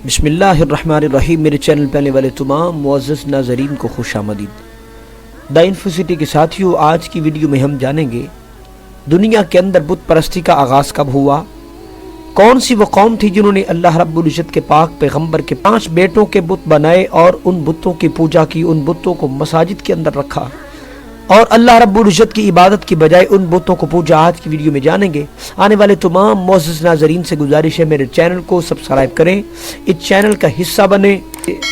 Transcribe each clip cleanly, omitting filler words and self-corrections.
بسم اللہ الرحمن الرحیم۔ میرے چینل پہ آنے والے تمام معزز ناظرین کو خوش آمدید۔ دا انفوسٹی کے ساتھیوں، آج کی ویڈیو میں ہم جانیں گے دنیا کے اندر بت پرستی کا آغاز کب ہوا، کون سی وہ قوم تھی جنہوں نے اللہ رب العزت کے پاک پیغمبر کے 5 بیٹوں کے بت بنائے اور ان بتوں کی پوجا کی، ان بتوں کو مساجد کے اندر رکھا اور اللہ رب العزت کی عبادت کی بجائے ان بتوں کو پوجا۔ آج کی ویڈیو میں جانیں گے۔ آنے والے تمام معزز ناظرین سے گزارش ہے میرے چینل کو سبسکرائب کریں، اس چینل کا حصہ بنیں،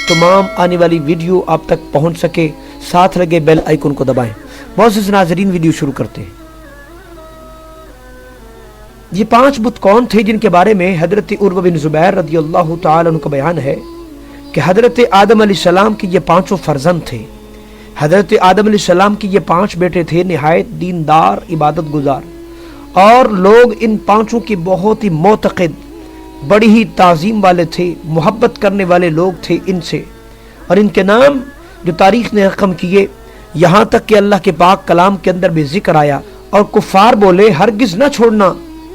تمام آنے والی ویڈیو آپ تک پہنچ سکے، ساتھ لگے بیل آئیکن کو دبائیں۔ معزز ناظرین، ویڈیو شروع کرتے ہیں۔ یہ 5 بت کون تھے جن کے بارے میں حضرت عروہ بن زبیر رضی اللہ تعالی عنہ کا بیان ہے کہ حضرت آدم علیہ السلام کی یہ 5 فرزند تھے۔ حضرت آدم علیہ السلام کی یہ 5 بیٹے تھے، نہایت دیندار، عبادت گزار، اور لوگ ان 5 کی بہت ہی معتقد، بڑی ہی تعظیم والے تھے، محبت کرنے والے لوگ تھے ان سے، اور ان کے نام جو تاریخ نے رقم کیے، یہاں تک کہ اللہ کے پاک کلام کے اندر بھی ذکر آیا اور کفار بولے ہرگز نہ چھوڑنا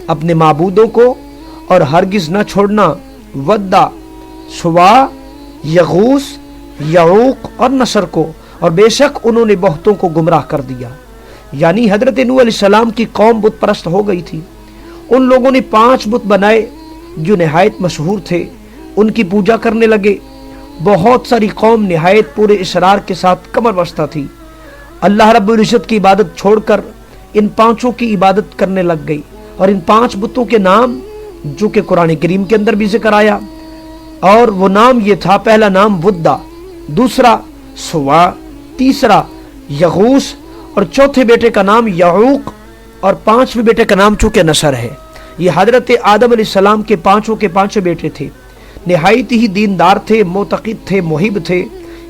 اپنے معبودوں کو، اور ہرگز نہ چھوڑنا ودّا، سوا، یغوث، یعوق اور نصر کو، اور بے شک انہوں نے بہتوں کو گمراہ کر دیا۔ یعنی حضرت نوح علیہ السلام کی قوم بت پرست ہو گئی تھی۔ ان لوگوں نے 5 بت بنائے جو نہایت مشہور تھے، ان کی پوجا کرنے لگے۔ بہت ساری قوم نہایت پورے اصرار کے ساتھ کمر بستہ تھی، اللہ رب العزت کی عبادت چھوڑ کر ان 5 کی عبادت کرنے لگ گئی، اور ان 5 بتوں کے نام جو کہ قرآن کریم کے اندر بھی ذکر آیا، اور وہ نام یہ تھا، پہلا نام ودّا، دوسرا سوا، تیسرا یغوث، اور چوتھے بیٹے کا نام یعوق، اور 5ویں بیٹے کا نام چونکہ نصر ہے۔ یہ حضرت آدم علیہ السلام کے 5 بیٹے تھے، نہایت ہی دیندار تھے، معتقد تھے، محب تھے،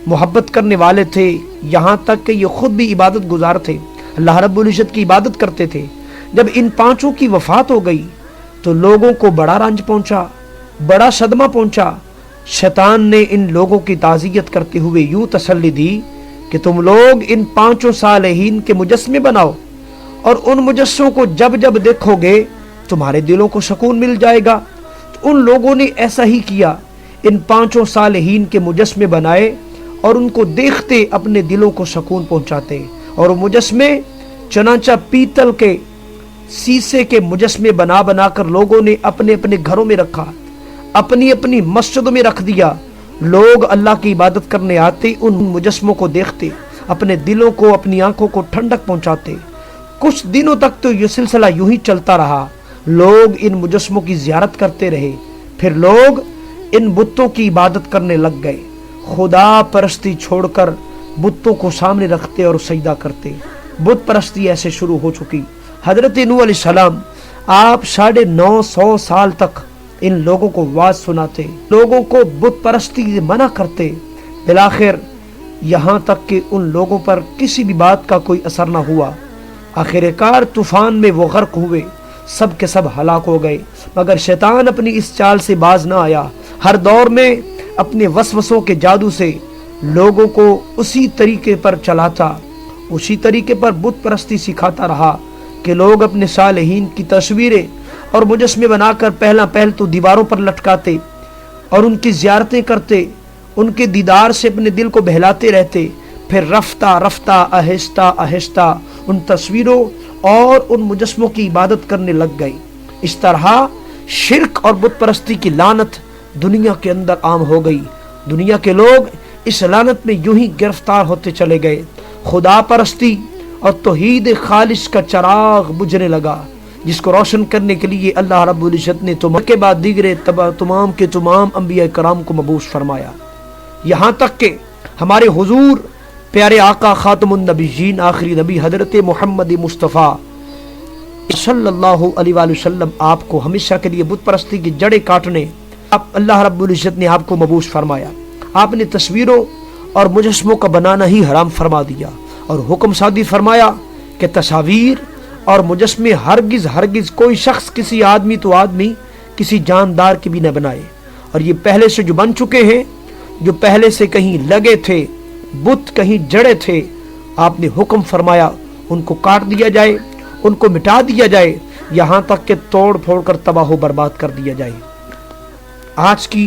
محبت کرنے والے تھے، یہاں تک کہ یہ خود بھی عبادت گزار تھے، اللہ رب العزت کی عبادت کرتے تھے۔ جب ان 5 کی وفات ہو گئی تو لوگوں کو بڑا رنج پہنچا، بڑا صدمہ پہنچا۔ شیطان نے ان لوگوں کی تعزیت کرتے ہوئے یوں تسلی دی کہ تم لوگ ان 5 صالحین کے مجسمے بناؤ، اور ان مجسموں کو جب جب دیکھو گے تمہارے دلوں کو سکون مل جائے گا۔ تو ان لوگوں نے ایسا ہی کیا، ان 5 صالحین کے مجسمے بنائے اور ان کو دیکھتے اپنے دلوں کو سکون پہنچاتے، اور وہ مجسمے چنانچہ پیتل کے، سیسے کے مجسمے بنا بنا کر لوگوں نے اپنے اپنے گھروں میں رکھا، اپنی اپنی مسجدوں میں رکھ دیا۔ لوگ اللہ کی عبادت کرنے آتے، ان مجسموں کو دیکھتے، اپنے دلوں کو، اپنی آنکھوں کو ٹھنڈک پہنچاتے۔ کچھ دنوں تک تو یہ سلسلہ یوں ہی چلتا رہا، لوگ ان مجسموں کی زیارت کرتے رہے، پھر لوگ ان بتوں کی عبادت کرنے لگ گئے، خدا پرستی چھوڑ کر بتوں کو سامنے رکھتے اور سجدہ کرتے۔ بت پرستی ایسے شروع ہو چکی۔ حضرت نوح علیہ السلام آپ 950 سال تک ان لوگوں کو واز سناتے، لوگوں کو بت پرستی سے منع کرتے، بالآخر یہاں تک کہ ان لوگوں پر کسی بھی بات کا کوئی اثر نہ ہوا۔ آخر کار طوفان میں وہ غرق ہوئے، سب کے سب ہلاک ہو گئے، مگر شیطان اپنی اس چال سے باز نہ آیا۔ ہر دور میں اپنے وسوسوں کے جادو سے لوگوں کو اسی طریقے پر چلاتا، اسی طریقے پر بت پرستی سکھاتا رہا کہ لوگ اپنے صالحین کی تصویریں اور مجسمے بنا کر پہل تو دیواروں پر لٹکاتے اور ان کی زیارتیں کرتے، ان کے دیدار سے اپنے دل کو بہلاتے رہتے، پھر رفتہ رفتہ آہستہ آہستہ ان تصویروں اور ان مجسموں کی عبادت کرنے لگ گئے۔ اس طرح شرک اور بت پرستی کی لعنت دنیا کے اندر عام ہو گئی۔ دنیا کے لوگ اس لعنت میں یوں ہی گرفتار ہوتے چلے گئے۔ خدا پرستی اور توحید خالص کا چراغ بجھنے لگا، جس کو روشن کرنے کے لیے اللہ رب العزت نے تمام کے بعد دیگرے تمام کے تمام انبیاء کرام کو مبعوث فرمایا، یہاں تک کہ ہمارے حضور پیارے آقا خاتم النبیین، آخری نبی حضرت محمد مصطفیٰ صلی اللہ علیہ وآلہ وسلم آپ کو ہمیشہ کے لیے بت پرستی کی جڑیں کاٹنے اللہ رب العزت نے آپ کو مبعوث فرمایا۔ آپ نے تصویروں اور مجسموں کا بنانا ہی حرام فرما دیا، اور حکم صادر فرمایا کہ تصاویر اور مجسمے ہرگز کوئی شخص، کسی آدمی تو آدمی، کسی جاندار کی بھی نہ بنائے، اور یہ پہلے سے جو بن چکے ہیں، جو پہلے سے کہیں لگے تھے، بت کہیں جڑے تھے، آپ نے حکم فرمایا ان کو کاٹ دیا جائے، ان کو مٹا دیا جائے، یہاں تک کہ توڑ پھوڑ کر تباہ و برباد کر دیا جائے۔ آج کی